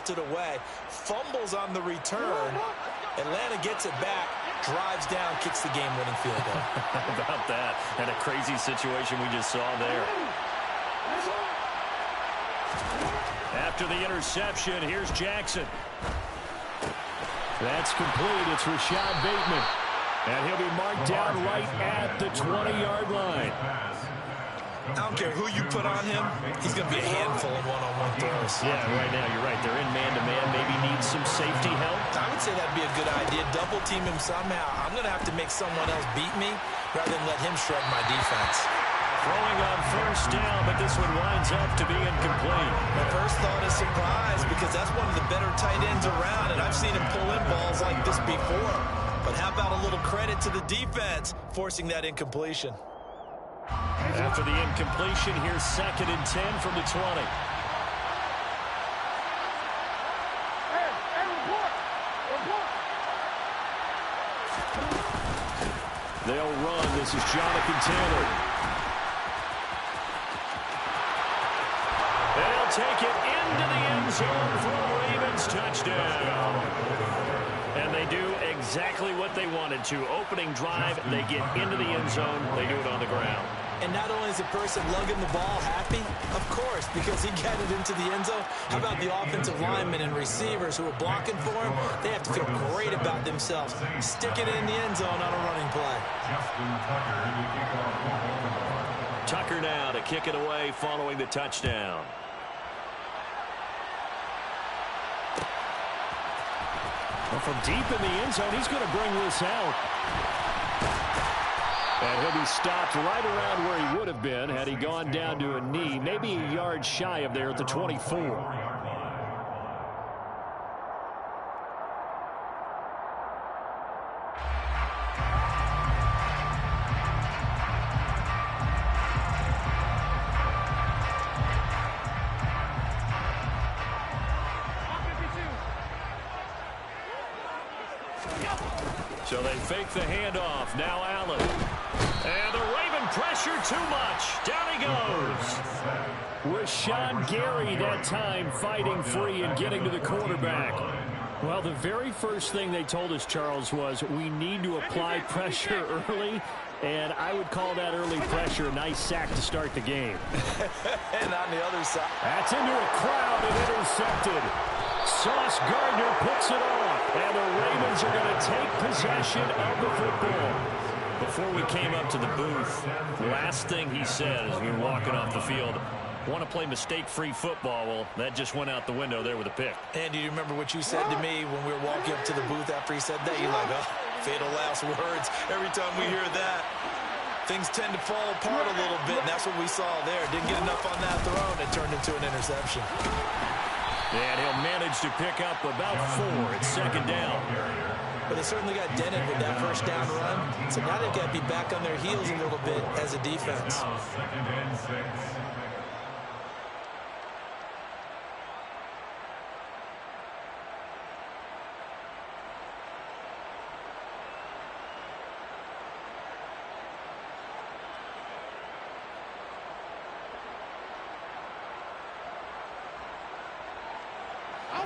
belted away. Fumbles on the return. Atlanta gets it back, drives down, kicks the game-winning field goal. How about that? And a crazy situation we just saw there. After the interception, here's Jackson. That's complete. It's Rashad Bateman. And he'll be marked down right at the 20-yard line. I don't care who you put on him, he's going to be a handful in one-on-one throws. Yeah, right now, you're right. They're in man-to-man. Maybe needs some safety help. I would say that'd be a good idea. Double team him somehow. I'm going to have to make someone else beat me rather than let him shred my defense. Throwing on first down, but this one winds up to be incomplete. My first thought is surprise because that's one of the better tight ends around, and I've seen him pull in balls like this before. But how about a little credit to the defense forcing that incompletion? After the incompletion, here's 2nd and 10 from the 20. They'll run. This is Jonathan Taylor. They'll take it into the end zone for a Ravens touchdown. And they do exactly what they wanted to. Opening drive, they get into the end zone. They do it on the ground. And not only is the person lugging the ball happy, of course, because he got it into the end zone. How about the offensive linemen and receivers who are blocking for him? They have to feel great about themselves. Stick it in the end zone on a running play. Tucker now to kick it away following the touchdown. Well, from deep in the end zone, he's going to bring this out. And he'll be stopped right around where he would have been had he gone down to a knee, maybe a yard shy of there at the 24. So they fake the handoff. Now Allen. And the Raven pressure too much. Down he goes. Rashawn Gary that time fighting free and getting to the quarterback. Well, the very first thing they told us, Charles, was we need to apply pressure early. And I would call that early pressure a nice sack to start the game. And on the other side. That's into a crowd and intercepted. Sauce Gardner puts it off. And the Ravens are going to take possession of the football. Before we came up to the booth, the last thing he said as we were walking off the field, want to play mistake-free football. Well, that just went out the window there with a pick. And do you remember what you said to me when we were walking up to the booth after he said that? You're like, oh, fatal last words. Every time we hear that, things tend to fall apart a little bit, and that's what we saw there. Didn't get enough on that throw, and it turned into an interception. And he'll manage to pick up about 4 at 2nd down. But they certainly got dented with that first down run. So now they've got to be back on their heels a little bit as a defense.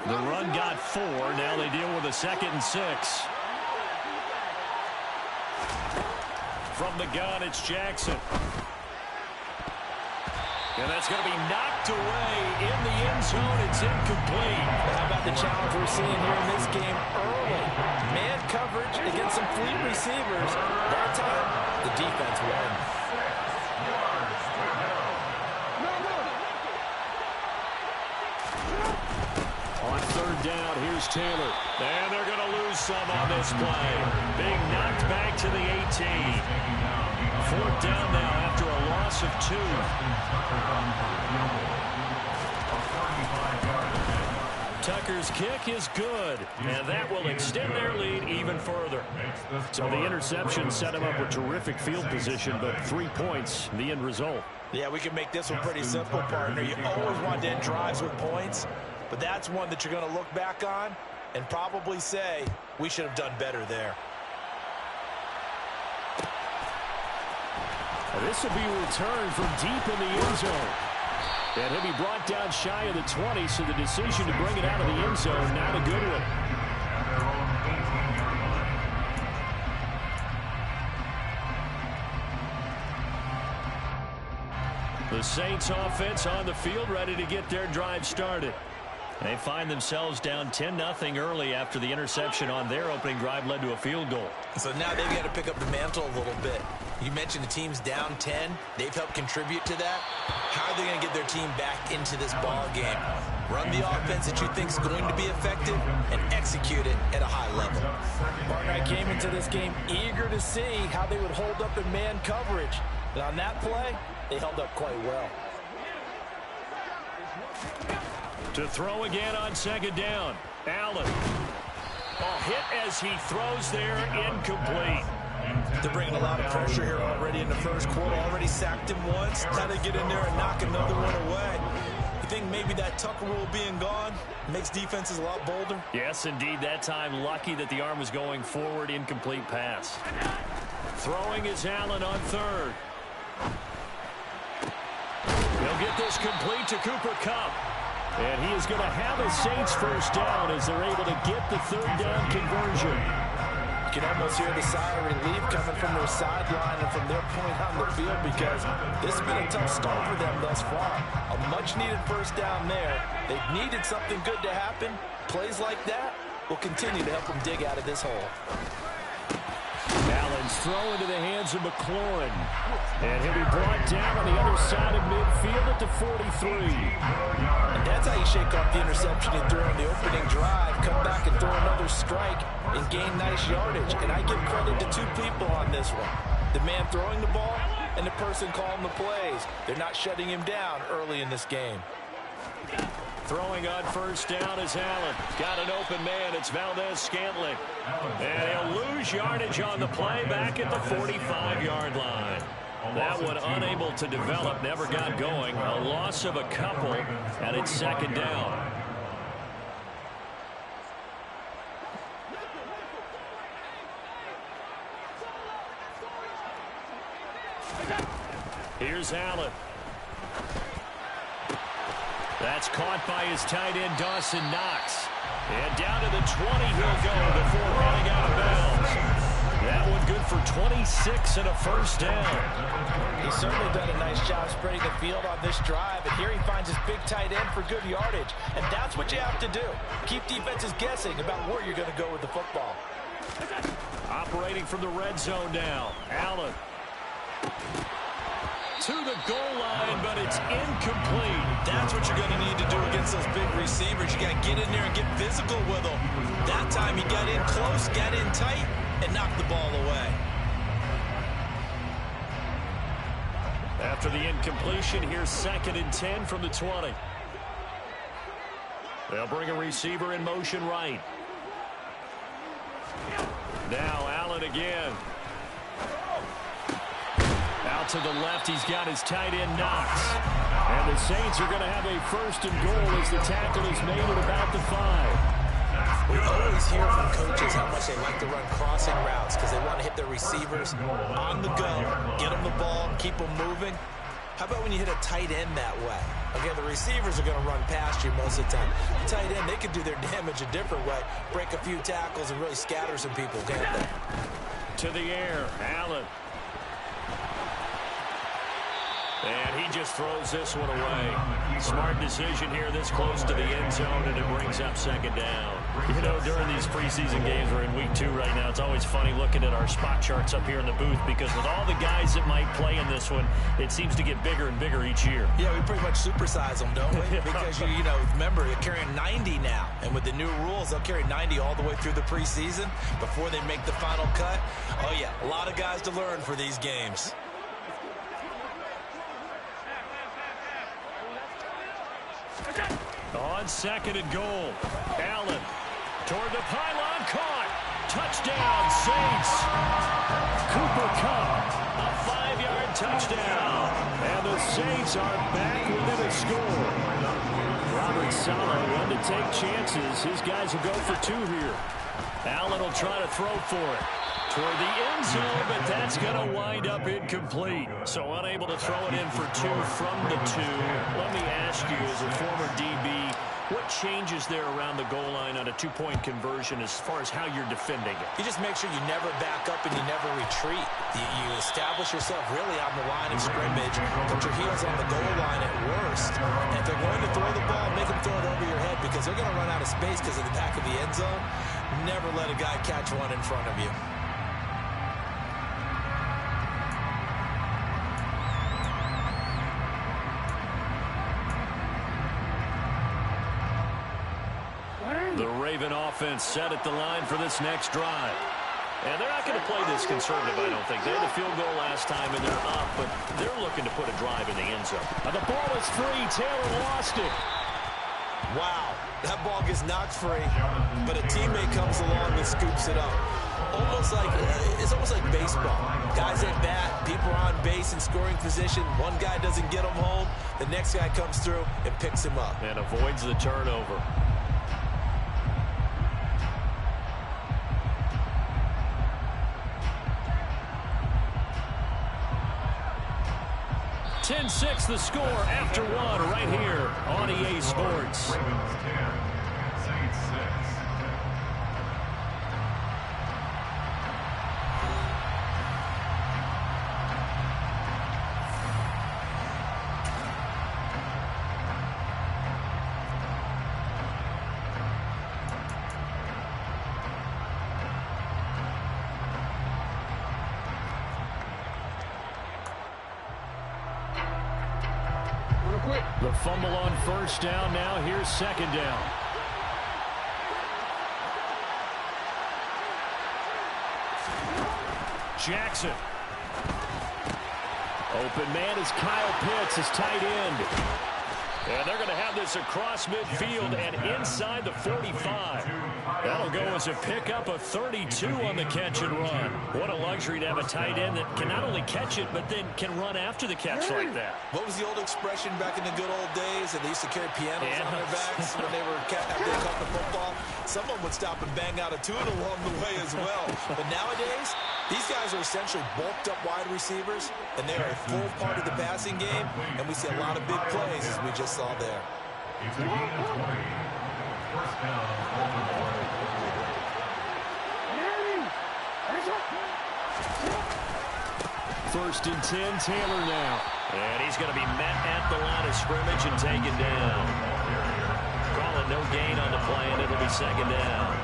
The run got 4. Now they deal with a 2nd and 6. From the gun, it's Jackson. And that's going to be knocked away in the end zone. It's incomplete. How about the challenge we're seeing here in this game early? Man coverage against some fleet receivers. That time, the defense won. On 3rd down, here's Taylor. And they're going to lose some on this play. Being knocked back to the 18. 4th down now after a loss of 2. Tucker's kick is good, and that will extend their lead even further. So the interception set him up with terrific field position, but 3 points, the end result. Yeah, we can make this one pretty simple, partner. You always want to end drives with points, but that's one that you're going to look back on and probably say, we should have done better there. This will be returned from deep in the end zone. And he'll be brought down shy of the 20, so the decision to bring it out of the end zone, not a good one. The Saints offense on the field, ready to get their drive started. They find themselves down 10-0 early after the interception on their opening drive led to a field goal. So now they've got to pick up the mantle a little bit. You mentioned the team's down 10. They've helped contribute to that. How are they going to get their team back into this ball game? Run the offense that you think is going to be effective and execute it at a high level. Martin, I came into this game eager to see how they would hold up in man coverage. And on that play, they held up quite well. To throw again on second down. Allen. Hit as he throws there, incomplete. They're bringing a lot of pressure here already in the first quarter. Already sacked him once. Had to get in there and knock another one away. You think maybe that Tucker rule being gone makes defenses a lot bolder? Yes, indeed. That time, lucky that the arm was going forward. Incomplete pass. Throwing is Allen on third. He'll get this complete to Cooper Kupp. And he is going to have a Saints first down as they're able to get the third down conversion. You can almost hear the sigh of relief coming from their sideline and from their point on the field, because this has been a tough start for them thus far. A much-needed first down there. They've needed something good to happen. Plays like that will continue to help them dig out of this hole. Allen's throw into the hands of McLaurin. And he'll be brought down on the other side of midfield at the 43. And that's how you shake off the interception and throw on the opening drive, come back and throw another strike and gain nice yardage. And I give credit to two people on this one. The man throwing the ball and the person calling the plays. They're not shutting him down early in this game. Throwing on first down is Allen. Got an open man. It's Valdez-Scantling. And he'll lose yardage on the play back at the 45-yard line. That one unable to develop, never got going. A loss of a couple, and it's second down. Here's Allen. That's caught by his tight end, Dawson Knox. And down to the 20 he'll go before running out of bounds. That one good for 26 and a first down. He's certainly done a nice job spreading the field on this drive. And here he finds his big tight end for good yardage. And that's what you have to do. Keep defenses guessing about where you're going to go with the football. Operating from the red zone now. Allen. To the goal line, but it's incomplete. That's what you're going to need to do against those big receivers. You got to get in there and get physical with them. That time he got in close, got in tight, and knocked the ball away. After the incompletion, here's 2nd and 10 from the 20. They'll bring a receiver in motion right. Now Allen again. Out to the left, he's got his tight end Knox. And the Saints are going to have a first and goal as the tackle is made at about the 5. We always hear from coaches how much they like to run crossing routes because they want to hit their receivers on the go, get them the ball, keep them moving. How about when you hit a tight end that way? Okay, the receivers are going to run past you most of the time. The tight end, they can do their damage a different way, break a few tackles and really scatter some people, can't they? To the air, Allen. And he just throws this one away. Smart decision here this close to the end zone, and it brings up second down. You know, during these preseason games, we're in week 2 right now, it's always funny looking at our spot charts up here in the booth because with all the guys that might play in this one, it seems to get bigger and bigger each year. Yeah, we pretty much supersize them, don't we? Because, you know, remember, they're carrying 90 now. And with the new rules, they'll carry 90 all the way through the preseason before they make the final cut. Oh, yeah, a lot of guys to learn for these games. On 2nd and goal, Allen toward the pylon, caught. Touchdown, Saints. Cooper Kupp, a 5-yard touchdown. And the Saints are back within a score. Robert Saleh, one to take chances. His guys will go for 2 here. Allen will try to throw for it. for the end zone, but that's going to wind up incomplete. So unable to throw it in for 2 from the 2. Let me ask you, as a former DB, what changes there around the goal line on a 2-point conversion as far as how you're defending it? You just make sure you never back up and you never retreat. You establish yourself really on the line of scrimmage, put your heels on the goal line at worst, and if they're going to throw the ball, make them throw it over your head because they're going to run out of space because of the back of the end zone. Never let a guy catch one in front of you. The Raven offense set at the line for this next drive. And they're not going to play this conservative, I don't think. They had a field goal last time, and they're up, but they're looking to put a drive in the end zone. And the ball is free. Taylor lost it. Wow, that ball gets knocked free, but a teammate comes along and scoops it up. It's almost like baseball. Guys at bat, people are on base in scoring position. One guy doesn't get him home. The next guy comes through and picks him up. And avoids the turnover. (10-6) the score after 1 right here on EA Sports. The fumble on first down. Now here's second down. Jackson. Open man is Kyle Pitts, his tight end. And they're going to have this across midfield and inside the 45. That'll go as a pickup of 32 on the catch and run. What a luxury to have a tight end that can not only catch it, but then can run after the catch like that. What was the old expression back in the good old days? And they used to carry pianos on their backs when they were after they caught the football. Someone would stop and bang out a tune along the way as well. But nowadays, these guys are essentially bulked up wide receivers, and they are a full part of the passing game, and we see a lot of big plays as we just saw there. It's a gain of 20. First down, First and 10, Taylor now. And he's going to be met at the line of scrimmage and taken down. Call it no gain on the play, and it'll be second down.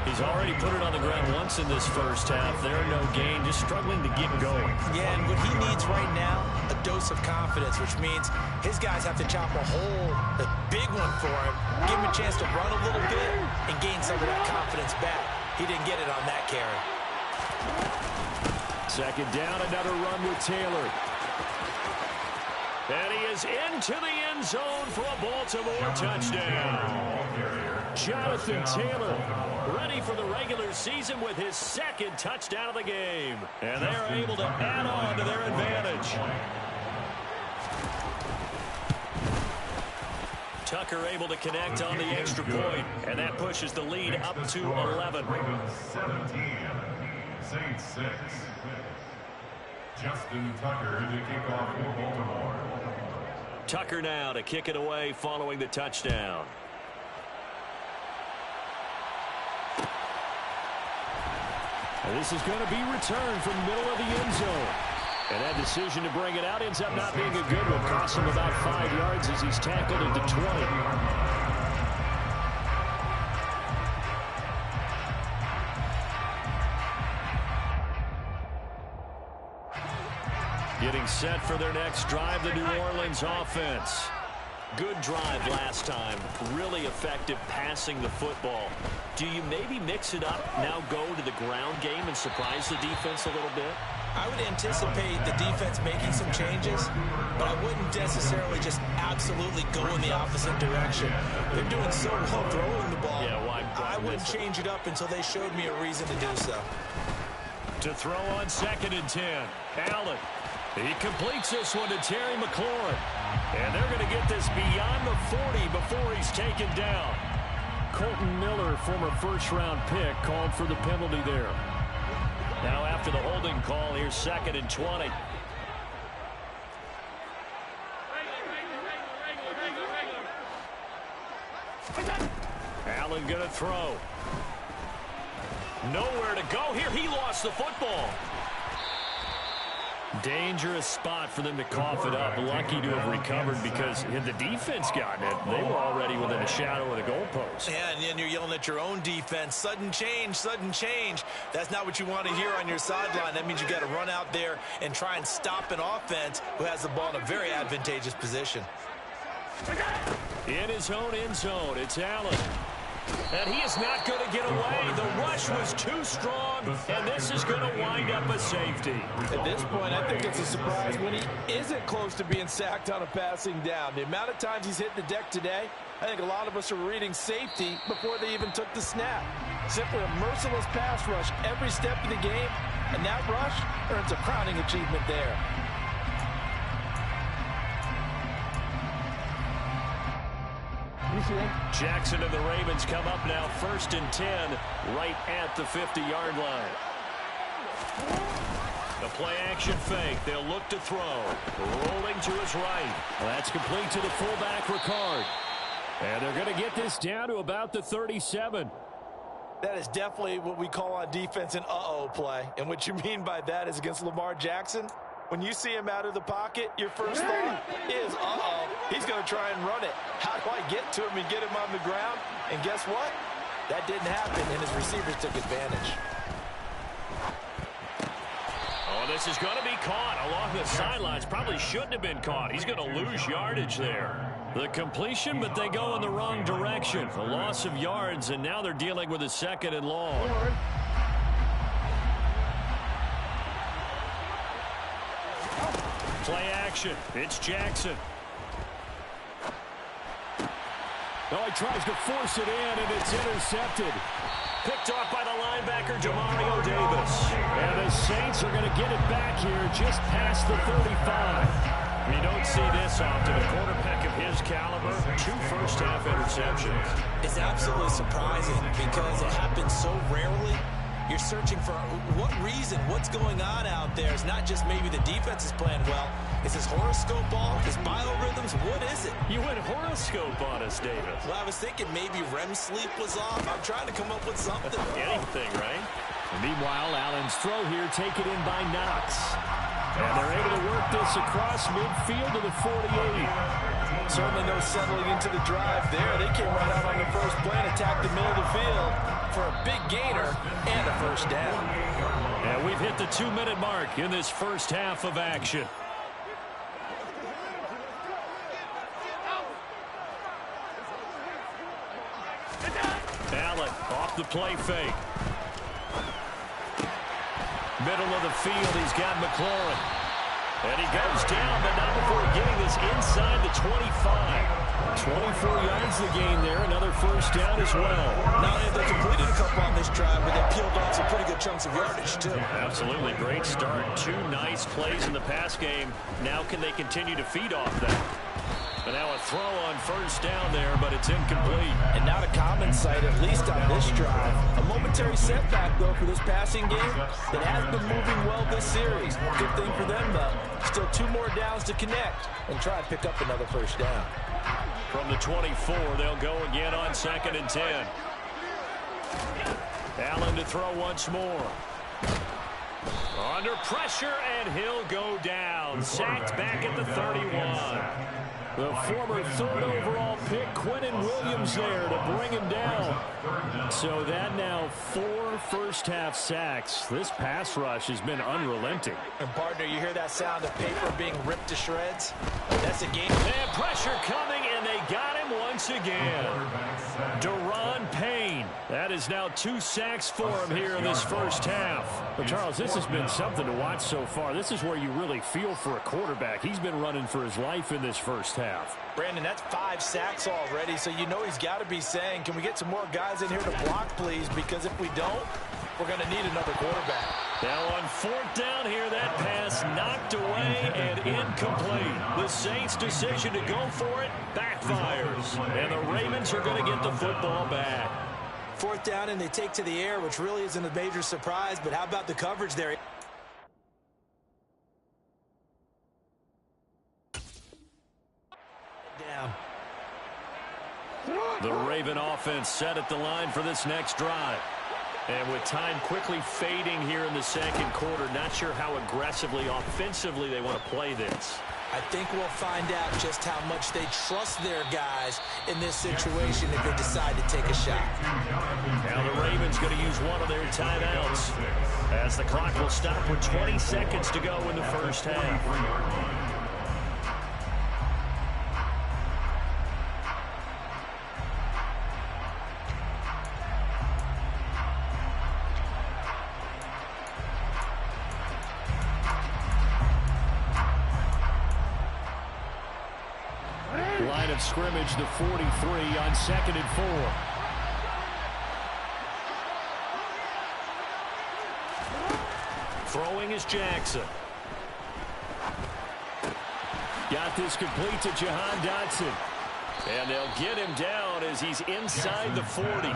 He's already put it on the ground once in this first half. There, no gain, just struggling to get going. Yeah, and what he needs right now, a dose of confidence, which means his guys have to chop a hole, a big one for him, give him a chance to run a little bit and gain some of that confidence back. He didn't get it on that carry. Second down, another run with Taylor. And he is into the end zone for a Baltimore touchdown. Jonathan Taylor ready for the regular season with his second touchdown of the game. And they're able to add on to their advantage. Tucker able to connect on the extra point, and that pushes the lead up to 11. 17, Saints 6. Justin Tucker to kick off for Baltimore. Tucker now to kick it away following the touchdown. And this is going to be returned from the middle of the end zone. And that decision to bring it out ends up not being a good one. Costs him about 5 yards as he's tackled at the 20. Getting set for their next drive, the New Orleans offense. Good drive last time. Really effective passing the football. Do you maybe mix it up, now go to the ground game and surprise the defense a little bit? I would anticipate the defense making some changes, but I wouldn't necessarily just absolutely go in the opposite direction. They're doing so well throwing the ball. Yeah, well, I wouldn't change it up until they showed me a reason to do so. To throw on second and 10. Allen. He completes this one to Terry McLaurin. And they're going to get this beyond the 40 before he's taken down. Colton Miller, former first-round pick, called for the penalty there. Now after the holding call, here's 2nd and 20. Allen going to throw. Nowhere to go here. He lost the football. Dangerous spot for them to cough it up. Lucky to have recovered because had the defense gotten it, they were already within a shadow of the goalpost. Yeah, and then you're yelling at your own defense. Sudden change, sudden change. That's not what you want to hear on your sideline. That means you got to run out there and try and stop an offense who has the ball in a very advantageous position. In his own end zone, it's Allen. And he is not going to get away. The rush was too strong, and this is going to wind up a safety. At this point, I think it's a surprise when he isn't close to being sacked on a passing down. The amount of times he's hit the deck today, I think a lot of us are reading safety before they even took the snap. Simply a merciless pass rush every step of the game, and that rush earns a crowning achievement there. Jackson and the Ravens come up now 1st and 10 right at the 50-yard line. The play action fake. They'll look to throw. Rolling to his right. That's complete to the fullback, Ricard. And they're going to get this down to about the 37. That is definitely what we call on defense an uh-oh play. And what you mean by that is against Lamar Jackson, when you see him out of the pocket, your first thought is, uh-oh, he's going to try and run it. How do I get to him and get him on the ground? And guess what? That didn't happen, and his receivers took advantage. Oh, this is going to be caught along the sidelines. Probably shouldn't have been caught. He's going to lose yardage there. The completion, but they go in the wrong direction. A loss of yards, and now they're dealing with a 2nd and long. Play action. It's Jackson. Oh, he tries to force it in, and it's intercepted. Picked off by the linebacker, Demario Davis. And the Saints are going to get it back here just past the 35. You don't see this often. A quarterback of his caliber, 2 first-half interceptions. It's absolutely surprising because it happens so rarely. You're searching for what reason, what's going on out there. It's not just maybe the defense is playing well. Is his horoscope off? His biorhythms? What is it? You went horoscope on us, Davis. Well, I was thinking maybe REM sleep was off. I'm trying to come up with something. Anything, right? And meanwhile, Allen's throw here taken in by Knox. And they're able to work this across midfield to the 48. Certainly no settling into the drive there. They came right out on the first play and attacked the middle of the field for a big gainer and a first down. And we've hit the 2-minute mark in this first half of action. Allen off the play fake. Middle of the field, he's got McLaurin. And he goes down, but not before getting this inside the 25. 24 yards the gain there, another first down as well. Not only have they completed a couple on this drive, but they peeled off some pretty good chunks of yardage, too. Absolutely, great start. 2 nice plays in the pass game. Now can they continue to feed off that? And now a throw on first down there, but it's incomplete. And not a common sight, at least on this drive. A momentary setback, though, for this passing game that has been moving well this series. Good thing for them, though. Still 2 more downs to connect and try and pick up another first down. From the 24, they'll go again on 2nd and 10. Allen to throw once more. Under pressure, and he'll go down. Sacked back at the 31. The former 3rd overall pick, Quentin Williams, there to bring him down. So that now 4 first-half sacks. This pass rush has been unrelenting. And, partner, you hear that sound of paper being ripped to shreds? That's a game. And pressure coming, and they got him once again. Deron Payne. That is now 2 sacks for him here in this first half. But, Charles, this has been something to watch so far. This is where you really feel for a quarterback. He's been running for his life in this first half. Brandon, that's 5 sacks already, so you know he's got to be saying, can we get some more guys in here to block, please? Because if we don't, we're going to need another quarterback. Now on 4th down here, that pass knocked away and incomplete. The Saints' decision to go for it backfires. And the Ravens are going to get the football back. 4th down, and they take to the air, which really isn't a major surprise, but how about the coverage there? Down. The Raven offense set at the line for this next drive. And with time quickly fading here in the second quarter, not sure how aggressively, offensively they want to play this. I think we'll find out just how much they trust their guys in this situation if they decide to take a shot. Now the Ravens going to use one of their timeouts as the clock will stop with 20 seconds to go in the first half. Line of scrimmage, the 43 on 2nd and 4. Throwing is Jackson. Got this complete to Jahan Dotson. And they'll get him down as he's inside the 40.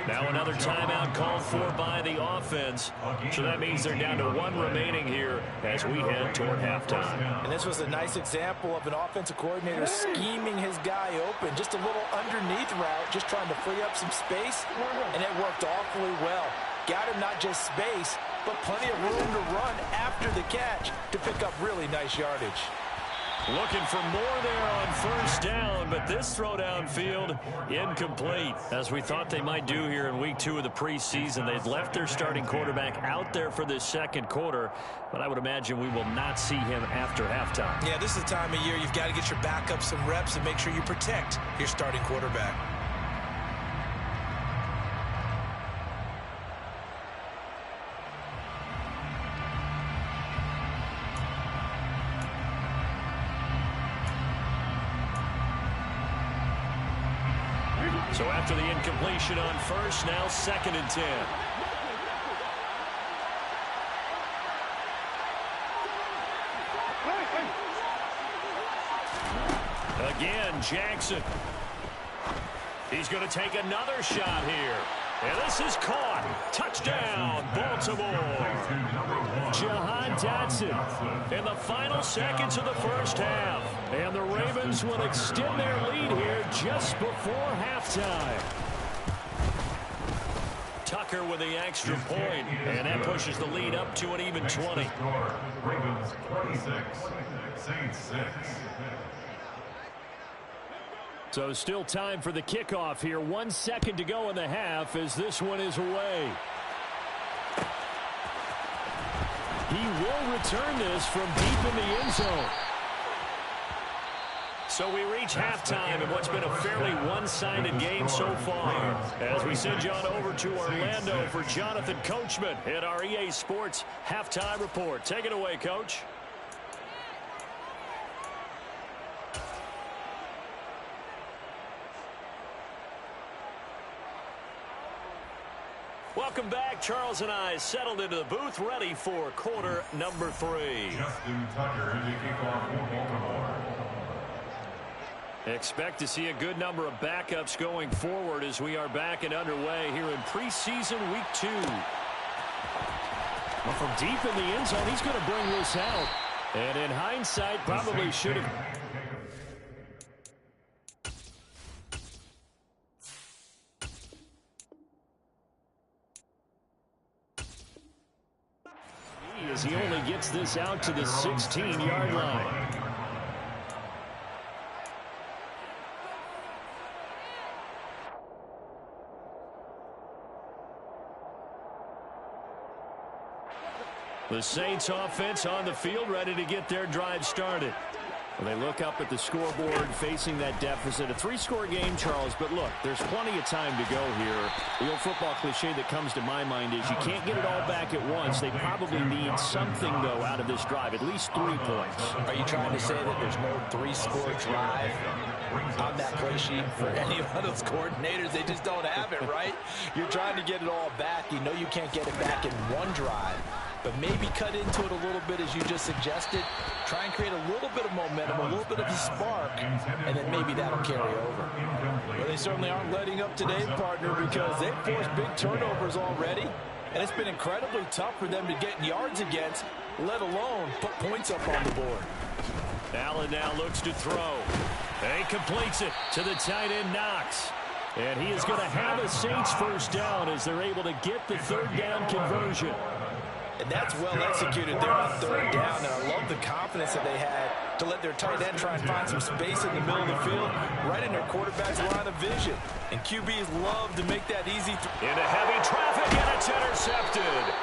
Now another timeout called for by the offense. So that means they're down to 1 remaining here as we head toward halftime. And this was a nice example of an offensive coordinator scheming his guy open. Just a little underneath route, just trying to free up some space. And it worked awfully well. Got him not just space, but plenty of room to run after the catch to pick up really nice yardage. Looking for more there on 1st down, but this throw downfield incomplete. As we thought they might do here in week 2 of the preseason, they've left their starting quarterback out there for this second quarter, but I would imagine we will not see him after halftime. Yeah, this is the time of year you've got to get your backup some reps and make sure you protect your starting quarterback. So after the incompletion on 1st, now 2nd and 10. Again, Jackson. He's going to take another shot here. And this is caught. Touchdown, Baltimore. Jahan Dotson in the final seconds of the first half. And the Ravens will extend their lead here just before halftime. Tucker with the extra point, and that pushes the lead up to an even 20. Ravens 26, Saints 6. So still time for the kickoff here. 1 second to go in the half as this one is away. He will return this from deep in the end zone. So we reach halftime in what's been a fairly one-sided game so far. As we send you on over to Orlando for Jonathan Coachman at our EA Sports Halftime Report. Take it away, Coach. Welcome back. Charles and I settled into the booth, ready for quarter number 3. Justin Tucker in the kickoff for Baltimore. Expect to see a good number of backups going forward as we are back and underway here in preseason week 2. Well, from deep in the end zone, he's going to bring this out. And in hindsight, probably should have. As he only gets this out to the 16-yard line. The Saints offense on the field, ready to get their drive started. Well, they look up at the scoreboard facing that deficit. A 3-score game, Charles, but look, there's plenty of time to go here. The old football cliche that comes to my mind is you can't get it all back at once. They probably need something, though, out of this drive, at least 3 points. Are you trying to say that there's no 3-score drive on that play sheet for any of those coordinators? They just don't have it, right? You're trying to get it all back. You know you can't get it back in one drive. but maybe cut into it a little bit as you just suggested. Try and create a little bit of momentum, a little bit of a spark, and then maybe that'll carry over. Well, they certainly aren't letting up today, partner, because they've forced big turnovers already, and it's been incredibly tough for them to get yards against, let alone put points up on the board. Allen now looks to throw. And he completes it to the tight end, Knox. And he is going to have a Saints first down as they're able to get the third down conversion. And that's well executed there on third down. And I love the confidence that they had to let their tight end try and find some space in the middle of the field, right in their quarterback's line of vision. And QBs love to make that easy. Into heavy traffic, and it's intercepted.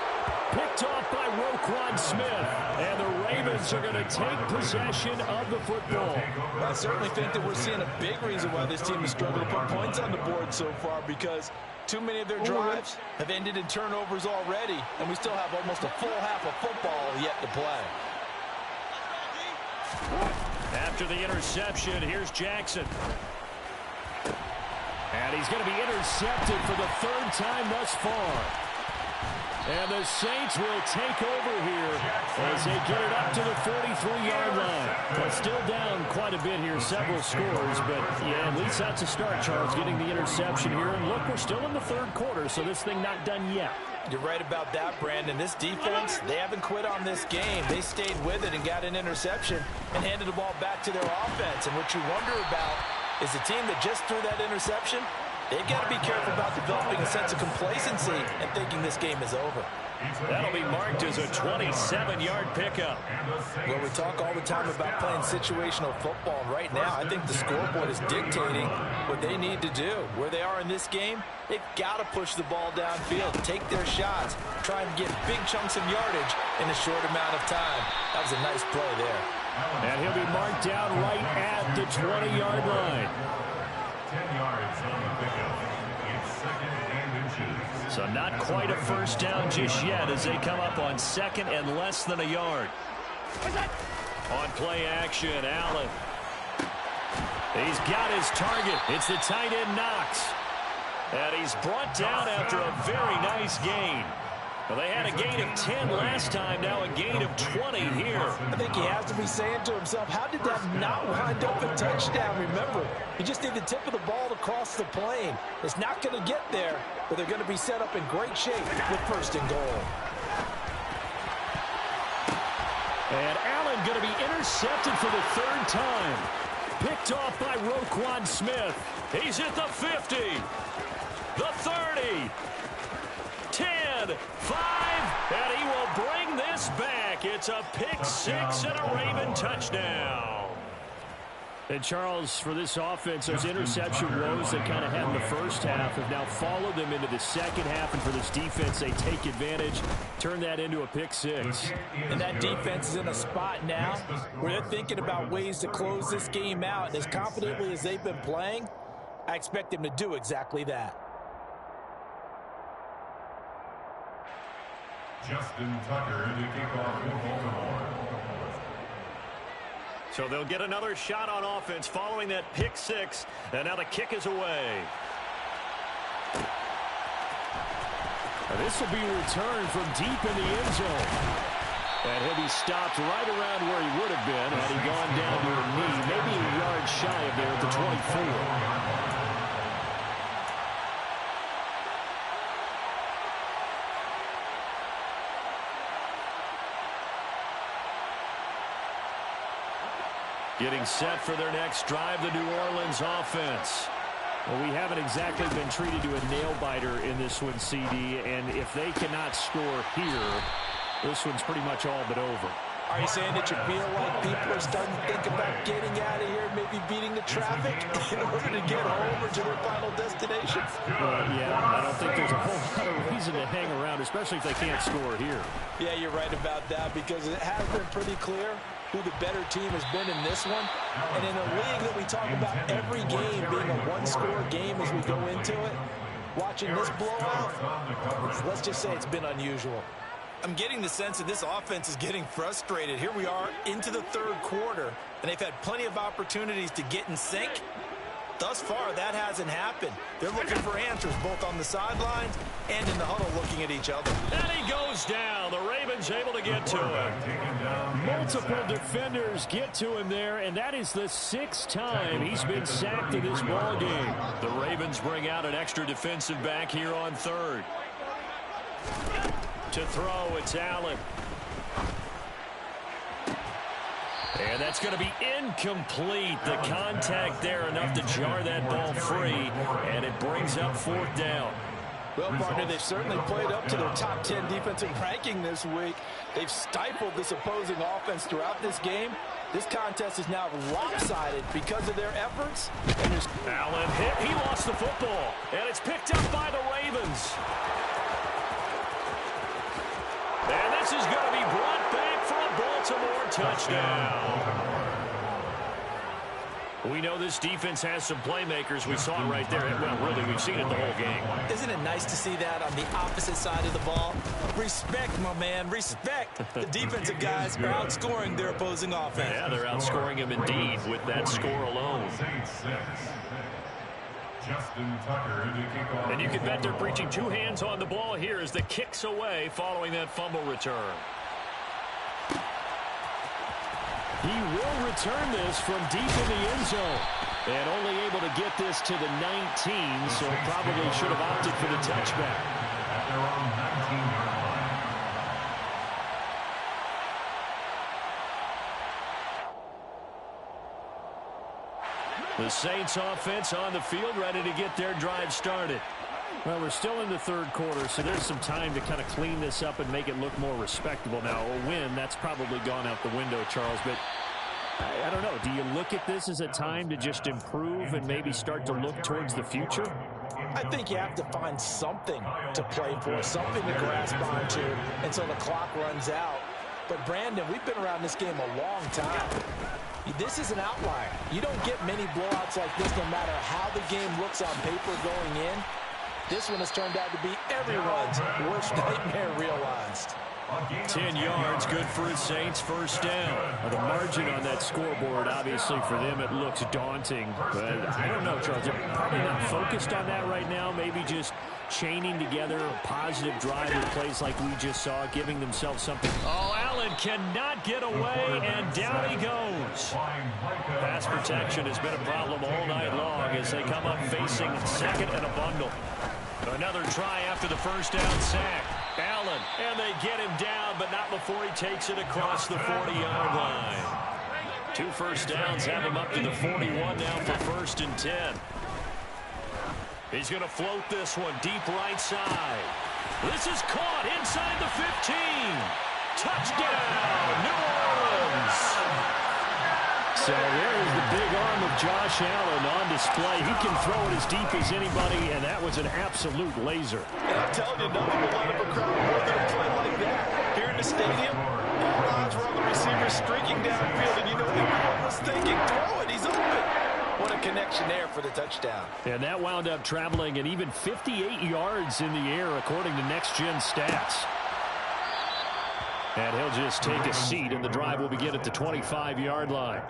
Picked off by Roquan Smith. And the Ravens are going to take possession of the football. I certainly think that we're seeing a big reason why this team has struggled to put points on the board so far, because too many of their drives have ended in turnovers already, and we still have almost a full half of football yet to play. After the interception, here's Jackson. And he's going to be intercepted for the third time thus far. And the Saints will take over here as they get it up to the 43-yard line. But still down quite a bit here, several scores. But, yeah, at least that's a start, Charles, getting the interception here. And, look, we're still in the third quarter, so this thing not done yet. You're right about that, Brandon. This defense, they haven't quit on this game. They stayed with it and got an interception and handed the ball back to their offense. And what you wonder about is the team that just threw that interception, they've got to be careful about developing a sense of complacency and thinking this game is over. That'll be marked as a 27-yard pickup. Well, we talk all the time about playing situational football. And right now, I think the scoreboard is dictating what they need to do. Where they are in this game, they've got to push the ball downfield, take their shots, try and get big chunks of yardage in a short amount of time. That was a nice play there. And he'll be marked down right at the 20-yard line. 10 yards on the pickup. It's second and inches. So not quite a first down just yet as they come up on second and less than a yard. On play action, Allen. He's got his target. It's the tight end, Knox. And he's brought down after a very nice gain. Well, they had a gain of 10 last time, now a gain of 20 here. I think he has to be saying to himself, how did that not wind up a touchdown? Remember, he just need the tip of the ball to cross the plane. It's not going to get there, but they're going to be set up in great shape with first and goal. And Allen going to be intercepted for the third time. Picked off by Roquan Smith. He's at the 50, the 30, 10, 5, and he will bring this back. It's a pick six and a Raven touchdown. And Charles, for this offense, those interception woes they kind of had in the first half have now followed them into the second half. And for this defense, they take advantage, turn that into a pick six. And that defense is in a spot now where they're thinking about ways to close this game out. And as confidently as they've been playing, I expect them to do exactly that. Justin Tucker to kick off for Baltimore. So they'll get another shot on offense following that pick six. And now the kick is away. And this will be returned from deep in the end zone. And he'll be stopped right around where he would have been had he gone down to a knee, maybe a yard shy of there at the 24. Getting set for their next drive, the New Orleans offense. Well, we haven't exactly been treated to a nail-biter in this one, CD, and if they cannot score here, this one's pretty much all but over. Are you saying that you feel like people are starting to think about getting out of here, maybe beating the traffic in order to get home or to their final destination? Yeah, I don't think there's a whole lot of reason to hang around, especially if they can't score here. Yeah, you're right about that, because it has been pretty clear who the better team has been in this one. And in a league that we talk about every game being a one-score game as we go into it, watching this blowout, let's just say it's been unusual. I'm getting the sense that this offense is getting frustrated. Here we are into the third quarter, and they've had plenty of opportunities to get in sync, Thus far, that hasn't happened. They're looking for answers both on the sidelines and in the huddle looking at each other. And he goes down. The Ravens able to get to him. Multiple defenders get to him there, and that is the 6th time he's been sacked in this ball game. The Ravens bring out an extra defensive back here on 3rd. To throw, it's Allen. And that's going to be incomplete. The contact there enough to jar that ball free, and it brings up 4th down. Well, partner, they've certainly played up to their top 10 defensive ranking this week. They've stifled this opposing offense throughout this game. This contest is now lopsided because of their efforts. Allen hit. He lost the football, and it's picked up by the Ravens. And this is going to be brought back for a Baltimore touchdown. We know this defense has some playmakers. We saw it right there. Well, really, we've seen it the whole game. Isn't it nice to see that on the opposite side of the ball? Respect, my man, respect. The defensive guys are outscoring their opposing offense. Yeah, they're outscoring him indeed with that score alone. And you can bet they're preaching 2 hands on the ball here as the kick's away following that fumble return. He will return this from deep in the end zone. And only able to get this to the 19, so probably should have opted for the touchback. At their own 19-yard line. The Saints offense on the field, ready to get their drive started. Well, we're still in the 3rd quarter, so there's some time to kind of clean this up and make it look more respectable. Now, a win, that's probably gone out the window, Charles, but I don't know. Do you look at this as a time to just improve and maybe start to look towards the future? I think you have to find something to play for, something to grasp onto until the clock runs out. But, Brandon, we've been around this game a long time. This is an outlier. You don't get many blowouts like this no matter how the game looks on paper going in. This one has turned out to be everyone's worst nightmare realized. 10 yards, good for the Saints, 1st down. Well, the margin on that scoreboard, obviously for them, it looks daunting. But I don't know, Charles. They're probably not focused on that right now. Maybe just chaining together a positive drive with plays like we just saw, giving themselves something. Oh, Allen cannot get away, and down he goes. Pass protection has been a problem all night long as they come up facing 2nd and a bundle. Another try after the 1st down sack. Allen, and they get him down, but not before he takes it across the 40-yard line. 2 first downs have him up to the 41 now for 1st and 10. He's going to float this one deep right side. This is caught inside the 15. Touchdown, New Orleans. So there is the big arm of Josh Allen on display. He can throw it as deep as anybody, and that was an absolute laser. And I'm telling you, nothing will light up a crowd more than a play like that. Here in the stadium, all eyes were on the receiver streaking downfield, and you know everyone was thinking, throw it, he's open. What a connection there for the touchdown. And that wound up traveling an even 58 yards in the air, according to Next Gen Stats. And he'll just take a seat, and the drive will begin at the 25-yard line.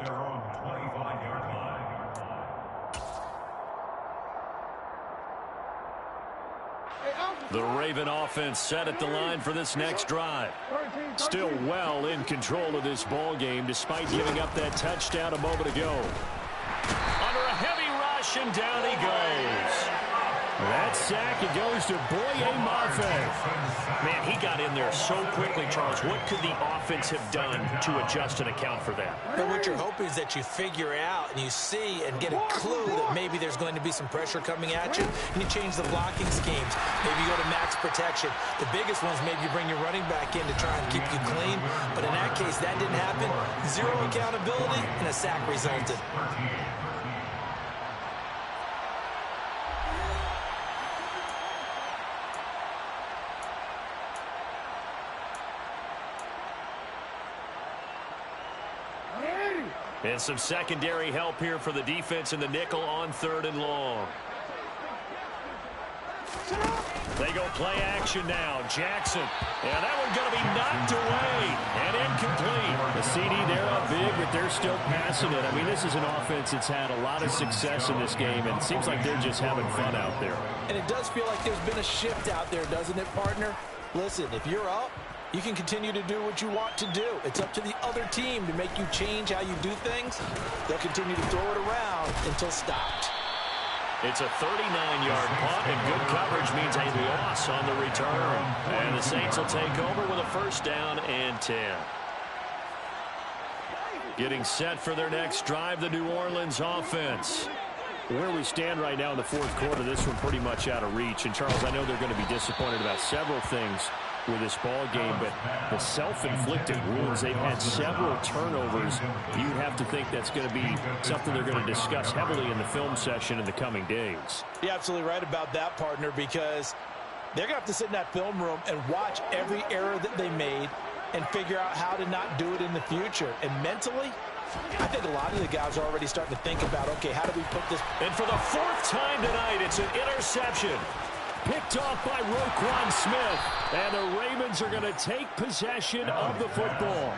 The Raven offense set at the line for this next drive. Still well in control of this ball game, despite giving up that touchdown a moment ago. Under a heavy rush, and down he goes. That sack, it goes to Boye Mafe. Man, he got in there so quickly, Charles. What could the offense have done to adjust and account for that? But what you're hoping is that you figure out and you see and get a clue that maybe there's going to be some pressure coming at you, and you change the blocking schemes. Maybe you go to max protection. The biggest one is maybe you bring your running back in to try and keep you clean. But in that case, that didn't happen. Zero accountability, and a sack resulted. And some secondary help here for the defense in the nickel on 3rd and long. They go play action now. Jackson. And that one's going to be knocked away and incomplete. The CD, they're up big, but they're still passing it. I mean, this is an offense that's had a lot of success in this game, and it seems like they're just having fun out there. And it does feel like there's been a shift out there, doesn't it, partner? Listen, if you're up, you can continue to do what you want to do. It's up to the other team to make you change how you do things. They'll continue to throw it around until stopped. It's a 39-yard punt, and good coverage means a loss on the return. And the Saints will take over with a first down and 10. Getting set for their next drive, the New Orleans offense. Where we stand right now in the fourth quarter, this one pretty much out of reach. And, Charles, I know they're going to be disappointed about several things with this ball game, but the self-inflicted wounds, they've had several turnovers. You'd have to think that's going to be something they're going to discuss heavily in the film session in the coming days. You're absolutely right about that, partner, because they're going to have to sit in that film room and watch every error that they made and figure out how to not do it in the future. And mentally, I think a lot of the guys are already starting to think about, okay, how do we put this? And for the fourth time tonight, it's an interception. Picked off by Roquan Smith. And the Ravens are going to take possession of the football.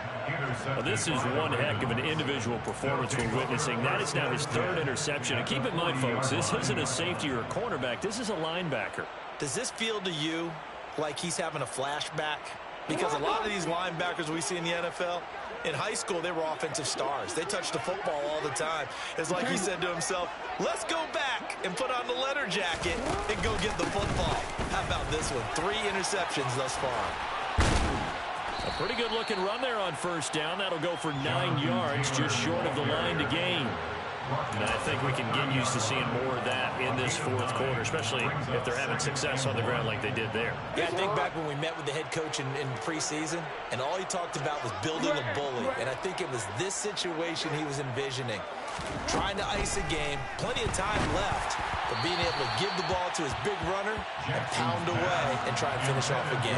Well, this is one heck of an individual performance we're witnessing. That is now his third interception. And keep in mind, folks, this isn't a safety or a cornerback. This is a linebacker. Does this feel to you like he's having a flashback? Because a lot of these linebackers we see in the NFL, in high school, they were offensive stars. They touched the football all the time. It's like he said to himself, let's go back and put on the leather jacket and go get the football. How about this one? 3 interceptions thus far. A pretty good-looking run there on first down. That'll go for 9 yards, just short of the line to gain. And I think we can get used to seeing more of that in this fourth quarter, especially if they're having success on the ground like they did there. Yeah, I think back when we met with the head coach in preseason, and all he talked about was building a bully. And I think it was this situation he was envisioning. Trying to ice a game, plenty of time left, but being able to give the ball to his big runner and pound away and try and finish off a game.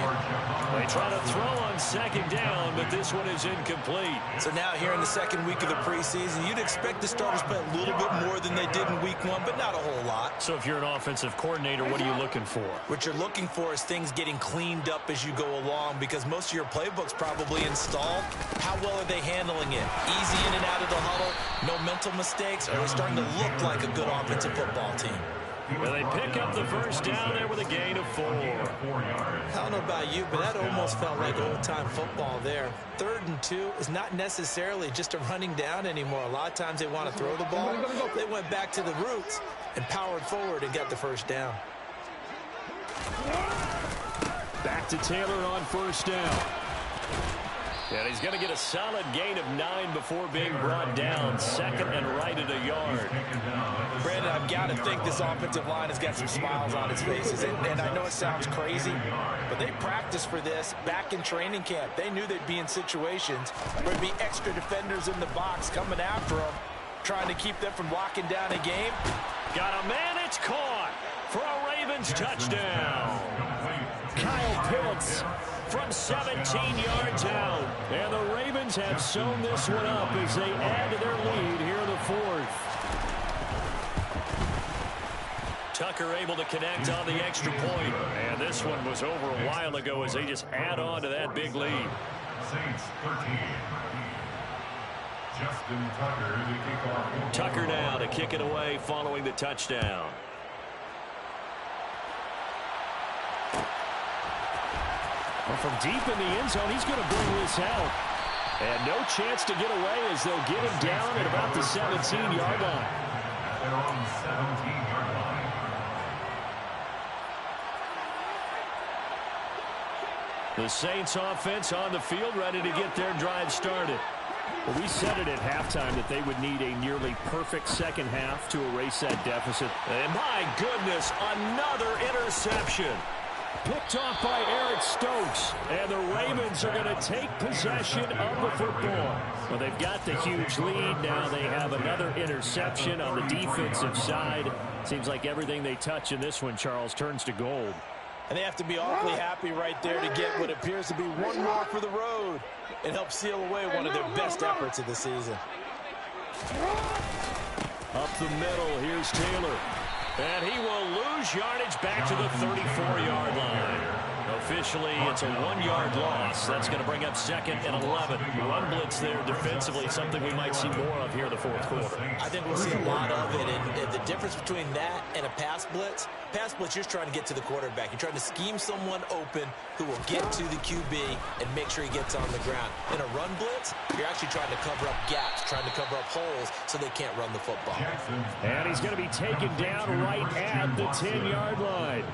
They try to throw on second down, but this one is incomplete. So now here in the second week of the preseason, you'd expect the starters to play a little bit more than they did in week 1, but not a whole lot. So if you're an offensive coordinator, what are you looking for? What you're looking for is things getting cleaned up as you go along, because most of your playbook's probably installed. How well are they handling it? Easy in and out of the huddle, no mental mistakes? Are they starting to look like a good offensive football team? Well, they pick up the first down there with a gain of 4. I don't know about you, but that almost felt like old-time football there. 3rd and 2 is not necessarily just a running down anymore. A lot of times they want to throw the ball. They went back to the roots and powered forward and got the first down. Back to Taylor on first down. And he's going to get a solid gain of 9 before being brought down. 2nd and right at a yard. Brandon, I've got to think this offensive line has got some smiles on its faces. And I know it sounds crazy, but they practiced for this back in training camp. They knew they'd be in situations where there'd be extra defenders in the box coming after them, trying to keep them from locking down a game. Got a man, it's caught for a Ravens touchdown. Kyle Pitts from 17 yards out. And the Ravens have sewn this one up as they add to their lead here in the fourth. Tucker able to connect on the extra point. And this one was over a while ago as they just add on to that big lead. Saints 13. Justin Tucker to kick off. Tucker now to kick it away following the touchdown. Well, from deep in the end zone, he's going to bring this out. And no chance to get away as they'll get him down at about the 17-yard line. They're on the 17-yard line. The Saints offense on the field ready to get their drive started. Well, we said it at halftime that they would need a nearly perfect second half to erase that deficit. And my goodness, another interception. Picked off by Eric Stokes, and the Ravens are going to take possession of the football. Well, they've got the huge lead. Now they have another interception on the defensive side. Seems like everything they touch in this one, Charles, turns to gold. And they have to be awfully happy right there to get what appears to be one more for the road and help seal away one of their best efforts of the season. Up the middle, here's Taylor. And he will lose yardage back to the 34-yard line. Officially, it's a 1-yard loss. That's going to bring up 2nd and 11. Run blitz there defensively, something we might see more of here in the 4th quarter. I think we'll see a lot of it. And the difference between that and a pass blitz, you're just trying to get to the quarterback. You're trying to scheme someone open who will get to the QB and make sure he gets on the ground. In a run blitz, you're actually trying to cover up gaps, trying to cover up holes so they can't run the football. And he's going to be taken down right at the 10-yard line.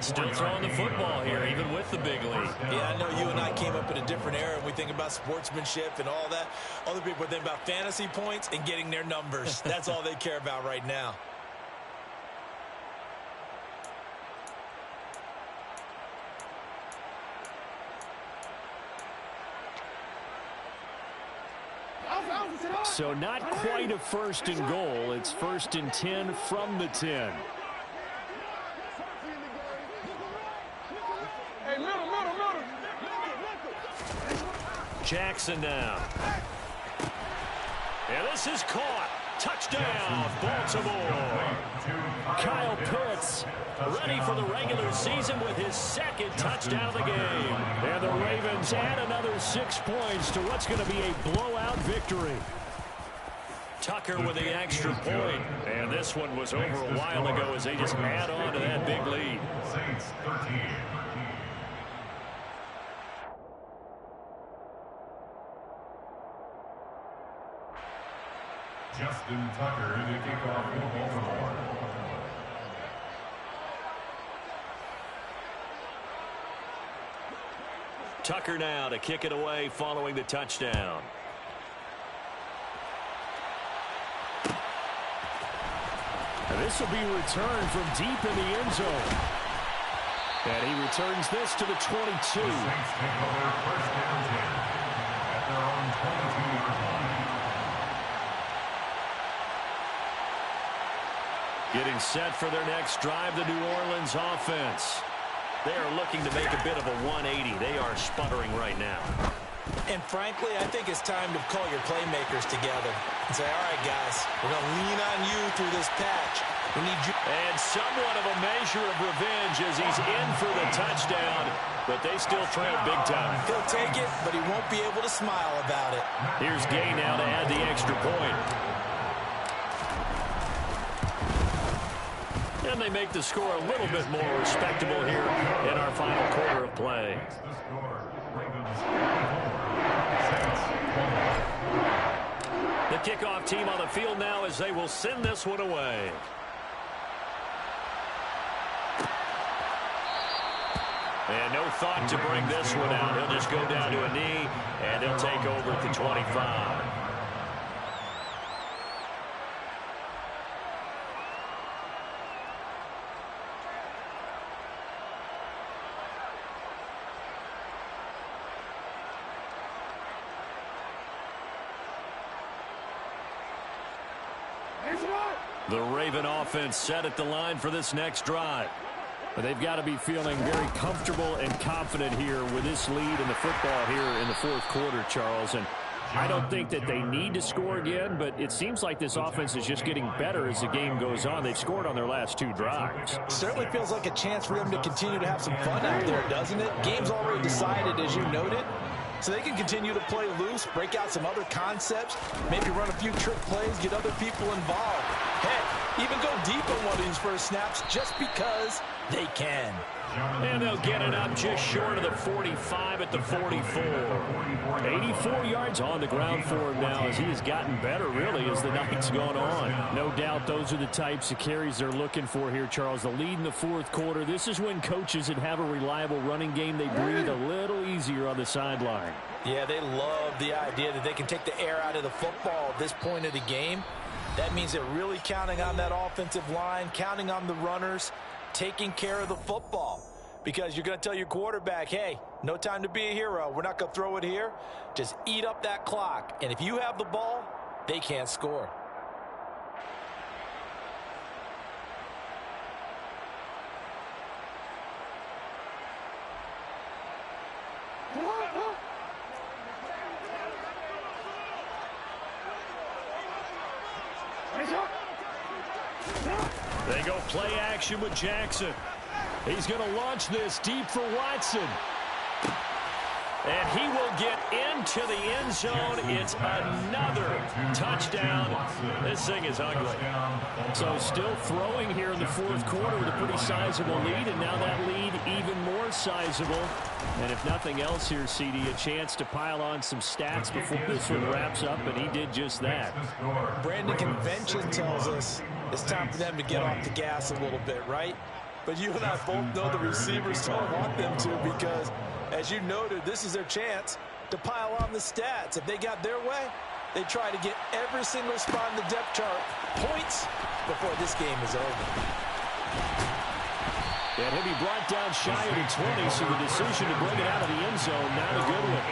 Still throwing the football here, even with the big lead. Yeah, I know you and I came up in a different era, and we think about sportsmanship and all that. Other people think about fantasy points and getting their numbers. That's all they care about right now. So not quite a 1st and goal. It's 1st and 10 from the 10. Jackson now. And this is caught. Touchdown, Baltimore. Kyle Pitts ready for the regular season with his 2nd touchdown of the game. And the Ravens add another 6 points to what's going to be a blowout victory. Tucker with the extra point. And this one was over a while ago as they just add on to that big lead. Saints 13. Justin Tucker in the kickoff for Baltimore. Tucker now to kick it away following the touchdown. And this will be returned from deep in the end zone. And he returns this to the 22. The Saints take over 1st down 10 at their own 22-yard line. Getting set for their next drive, the New Orleans offense. They are looking to make a bit of a 180. They are sputtering right now. And frankly, I think it's time to call your playmakers together and say, all right, guys, we're going to lean on you through this patch. We need you. And somewhat of a measure of revenge as he's in for the touchdown, but they still trail big time. He'll take it, but he won't be able to smile about it. Here's Gay now to add the extra point. And they make the score a little bit more respectable here in our final quarter of play. The score, Ravens 24, Saints 20. The kickoff team on the field now as they will send this one away. And no thought to bring this one out. He'll just go down to a knee, and he'll take over at the 25. The Raven offense set at the line for this next drive. They've got to be feeling very comfortable and confident here with this lead in the football here in the 4th quarter, Charles. And I don't think that they need to score again, but it seems like this offense is just getting better as the game goes on. They've scored on their last 2 drives. Certainly feels like a chance for them to continue to have some fun out there, doesn't it? Game's already decided, as you noted. So they can continue to play loose, break out some other concepts, maybe run a few trick plays, get other people involved. Heck, even go deep on one of these first snaps just because they can. And they'll get it up just short of the 45 at the 44. 84 yards on the ground for him now as he has gotten better, really, as the night's gone on. No doubt those are the types of carries they're looking for here, Charles. The lead in the 4th quarter. This is when coaches that have a reliable running game, they breathe a little easier on the sideline. Yeah, they love the idea that they can take the air out of the football at this point of the game. That means they're really counting on that offensive line, counting on the runners, taking care of the football. Because you're going to tell your quarterback, hey, no time to be a hero. We're not going to throw it here. Just eat up that clock. And if you have the ball, they can't score. They go They'll play action with Jackson. He's going to launch this deep for Watson. And he will get into the end zone. It's another touchdown. This thing is ugly. So still throwing here in the fourth quarter with a pretty sizable lead, and now that lead even more sizable. And if nothing else here, CD, a chance to pile on some stats before this one wraps up, and he did just that. Brandon, convention tells us it's time for them to get off the gas a little bit, right? But you and I both know the receivers don't want them to, because as you noted, this is their chance to pile on the stats. If they got their way, they try to get every single spot in the depth chart points before this game is over. And he'll be brought down shy of the 20, so the decision to bring it out of the end zone, not a good one.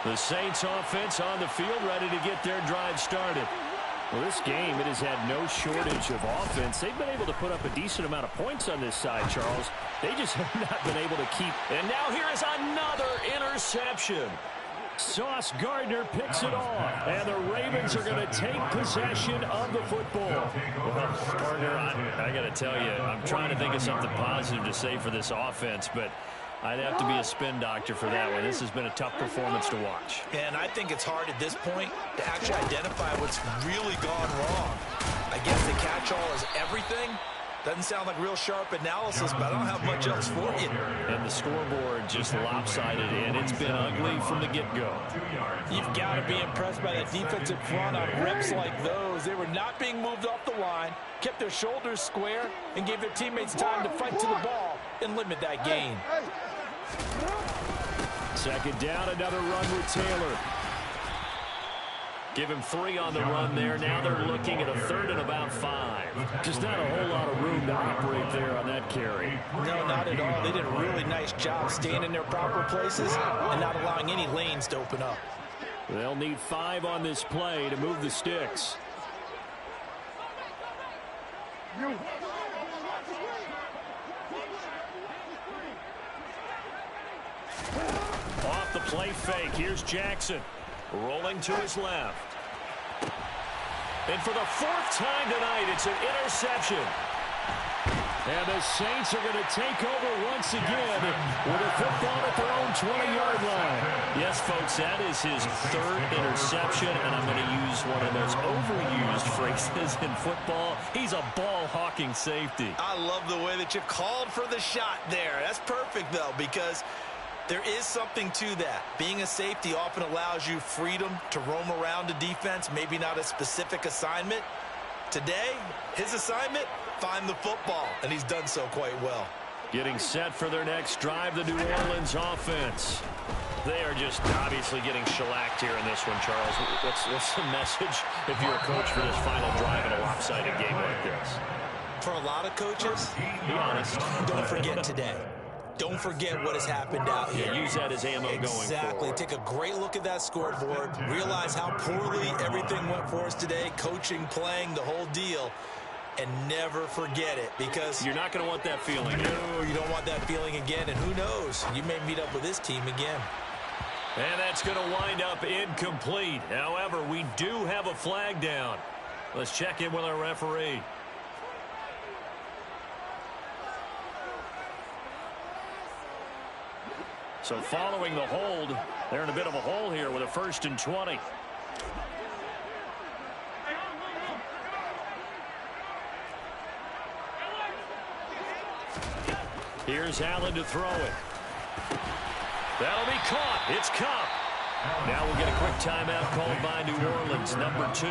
The Saints offense on the field, ready to get their drive started. Well, this game, it has had no shortage of offense. They've been able to put up a decent amount of points on this side, Charles. They just have not been able to keep. And now here is another interception. Sauce Gardner picks it off, and the Ravens are going to take possession of the football. Well, partner, I got to tell you, I'm trying to think of something positive to say for this offense, but I'd have to be a spin doctor for that one. This has been a tough performance to watch. And I think it's hard at this point to actually identify what's really gone wrong. I guess the catch-all is everything. Doesn't sound like real sharp analysis, but I don't have much else for you. And the scoreboard just lopsided, and it's been ugly from the get-go. You've got to be impressed by that defensive front on reps like those. They were not being moved off the line, kept their shoulders square, and gave their teammates time to fight to the ball and limit that gain. Second down, another run with Taylor. Give him 3 on the run there. Now they're looking at a third and about 5. Just not a whole lot of room to operate there on that carry. No, not at all. They did a really nice job staying in their proper places and not allowing any lanes to open up. They'll need 5 on this play to move the sticks. Off the play fake. Here's Jackson. Rolling to his left. And for the 4th time tonight, it's an interception. And the Saints are going to take over once again with a football at their own 20-yard line. Yes, folks, that is his 3rd interception, and I'm going to use one of those overused phrases in football. He's a ball-hawking safety. I love the way that you called for the shot there. That's perfect, though, because there is something to that. Being a safety often allows you freedom to roam around a defense, maybe not a specific assignment. Today, his assignment, find the football, and he's done so quite well. Getting set for their next drive, the New Orleans offense. They are just obviously getting shellacked here in this one, Charles. What's the message if you're a coach for this final drive in a lopsided game like this? For a lot of coaches, be honest, don't forget today. Don't forget what has happened out here. Use that as ammo going forward. Exactly. Take a great look at that scoreboard. Realize how poorly everything went for us today. Coaching, playing, the whole deal. And never forget it, because you're not going to want that feeling. No, you don't want that feeling again. And who knows? You may meet up with this team again. And that's going to wind up incomplete. However, we do have a flag down. Let's check in with our referee. So following the hold, they're in a bit of a hole here with a 1st and 20. Here's Allen to throw it. That'll be caught. It's Cup. Now we'll get a quick timeout called by New Orleans, number 2.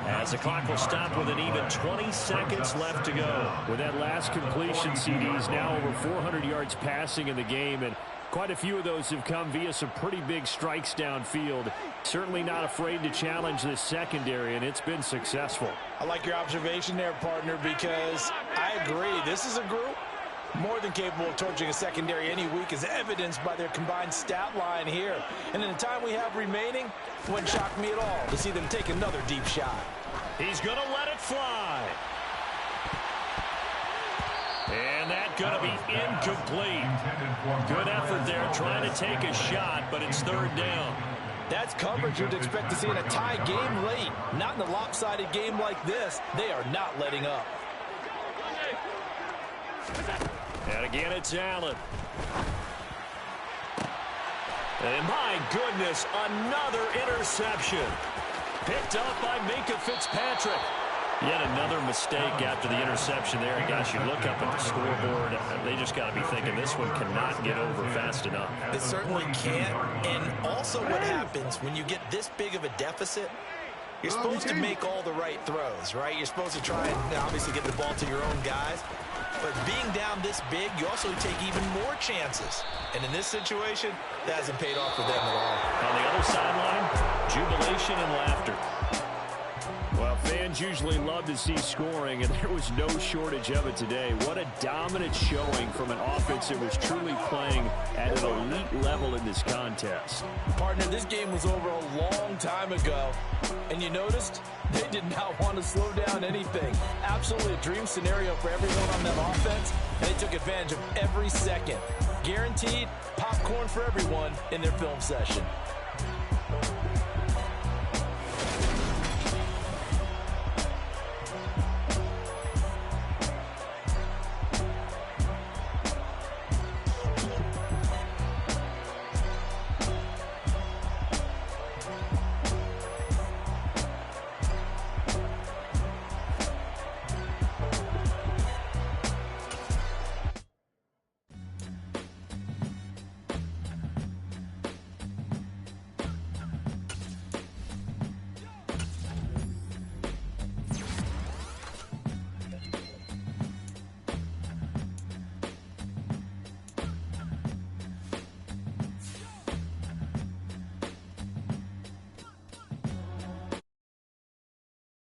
As the clock will stop with an even 20 seconds left to go. With that last completion, CD's now over 400 yards passing in the game, and quite a few of those have come via some pretty big strikes downfield. Certainly not afraid to challenge this secondary, and it's been successful. I like your observation there, partner, because I agree. This is a group more than capable of torching a secondary any week, as evidenced by their combined stat line here. And in the time we have remaining, it wouldn't shock me at all to see them take another deep shot. He's going to let it fly. And that's going to be incomplete. Good effort there trying to take a shot, but it's third down. That's coverage you'd expect to see in a tie game late. Not in a lopsided game like this. They are not letting up. And again, it's Allen. And my goodness, another interception. Picked up by Minkah Fitzpatrick. Yet another mistake after the interception there. And gosh, you look up at the scoreboard, they just got to be thinking this one cannot get over fast enough. It certainly can't. And also what happens when you get this big of a deficit, you're supposed to make all the right throws, right? You're supposed to try and obviously get the ball to your own guys. But being down this big, you also take even more chances. And in this situation, that hasn't paid off for them at all. On the other sideline, jubilation and laughter. Well, fans usually love to see scoring, and there was no shortage of it today. What a dominant showing from an offense that was truly playing at an elite level in this contest. Partner, this game was over a long time ago, and you noticed they did not want to slow down anything. Absolutely a dream scenario for everyone on that offense, and they took advantage of every second. Guaranteed popcorn for everyone in their film session.